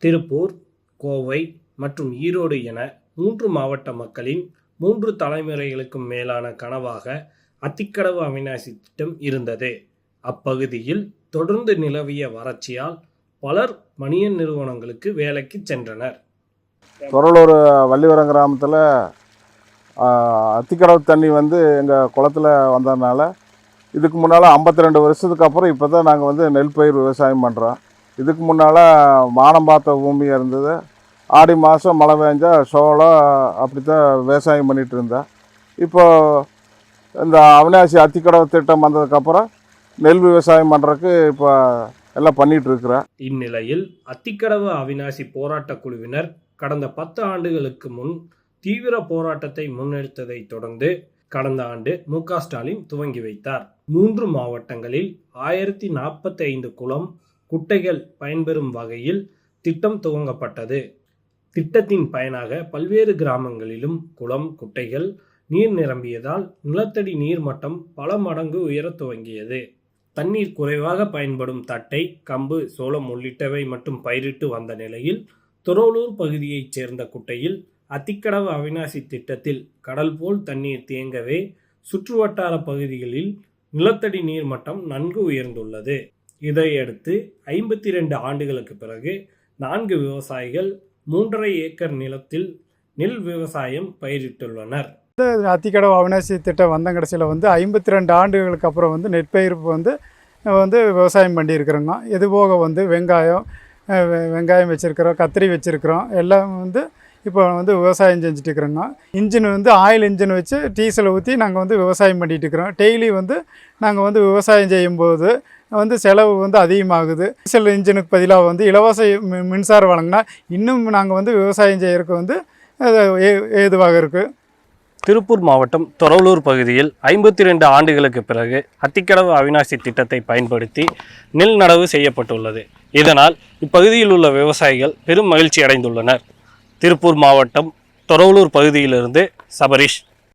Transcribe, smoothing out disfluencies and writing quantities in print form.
திருப்பூர், கோவை மற்றும் ஈரோடு என 3 மாவட்ட மக்களின் 3 தலைமுறைகளுக்கும் மேலான கனவாக அத்திக்கடவு அவிநாசி திட்டம் இருந்தது. அப்பகுதியில் தொடர்ந்து நிலவிய வறட்சியால் பலர் பனியன் நிறுவனங்களுக்கு வேலைக்கு சென்றனர். தொரலூர் வள்ளிவரம் கிராமத்தில் அத்திக்கடவு தண்ணி எங்கள் குளத்தில் வந்ததுனால இதுக்கு முன்னால் 52 வருஷத்துக்கு அப்புறம் இப்போ தான் நாங்கள் நெல் பயிர் விவசாயம் பண்ணுறோம். இதுக்கு முன்னால் வானம் பார்த்த பூமியாக இருந்தது. ஆடி மாதம் மழை பெஞ்சா சோளம் அப்படி தான் விவசாயம் பண்ணிகிட்டு இருந்தேன். இப்போது இந்த அவிநாசி அத்திக்கடவு திட்டம் வந்ததுக்கப்புறம் நெல் விவசாயம் பண்ணுறதுக்கு இப்போ எல்லாம் பண்ணிகிட்ருக்குறேன். இந்நிலையில் அத்திக்கடவு அவிநாசி போராட்ட குழுவினர் கடந்த 10 ஆண்டுகளுக்கு முன் தீவிர போராட்டத்தை முன்னெடுத்ததை தொடர்ந்து கடந்த ஆண்டு மு.க. ஸ்டாலின் துவங்கி வைத்தார். 3 மாவட்டங்களில் 1045 குளம், குட்டைகள் பயன்பெறும் வகையில் திட்டம் துவங்கப்பட்டது. திட்டத்தின் பயனாக பல்வேறு கிராமங்களிலும் குளம், குட்டைகள் நீர் நிரம்பியதால் நிலத்தடி நீர் மட்டம் பல மடங்கு உயரத் துவங்கியது. தண்ணீர் குறைவாக பயன்படும் தட்டை, கம்பு, சோளம் உள்ளிட்டவை மட்டும் பயிரிட்டு வந்த நிலையில் தொரலூர் பகுதியைச் சேர்ந்த குட்டையில் அத்திக்கடவு அவிநாசி திட்டத்தில் கடல் போல் தண்ணீர் தேங்கவே சுற்றுவட்டார பகுதிகளில் நிலத்தடி நீர் மட்டம் நன்கு உயர்ந்துள்ளது. இதையடுத்து 52 ஆண்டுகளுக்கு பிறகு 4 விவசாயிகள் 3.5 ஏக்கர் நிலத்தில் நெல் விவசாயம் பயிரிட்டுள்ளனர். அத்திக்கடவு அவிநாசி திட்டம் வந்த கடைசியில் 52 ஆண்டுகளுக்கு அப்புறம் நெற்பயிர்ப்பு விவசாயம் பண்ணியிருக்கிறோங்க. இது போக வெங்காயம் வச்சுருக்கிறோம், கத்திரி வச்சுருக்கிறோம். எல்லாம் இப்போ விவசாயம் செஞ்சுட்டு இருக்கிறோங்க. இன்ஜின் ஆயில் இன்ஜின் வச்சு டீசலை ஊற்றி நாங்கள் விவசாயம் பண்ணிகிட்டு இருக்கிறோம். டெய்லி நாங்கள் விவசாயம் செய்யும்போது செலவு அதிகமாகுது. டீசல் இன்ஜினுக்கு பதிலாக இலவச மின்சாரம் வழங்கினா இன்னும் நாங்கள் விவசாயம் செய்யறதுக்கு ஏதுவாக இருக்குது. திருப்பூர் மாவட்டம் தொரலூர் பகுதியில் 52 ஆண்டுகளுக்கு பிறகு அத்திக்கடவு அவிநாசி திட்டத்தை பயன்படுத்தி நெல் நடவு செய்யப்பட்டுள்ளது. இதனால் இப்பகுதியில் உள்ள விவசாயிகள் பெரும் மகிழ்ச்சி அடைந்துள்ளனர். திருப்பூர் மாவட்டம் தொரலூர் பகுதியிலிருந்து சபரீஷ்.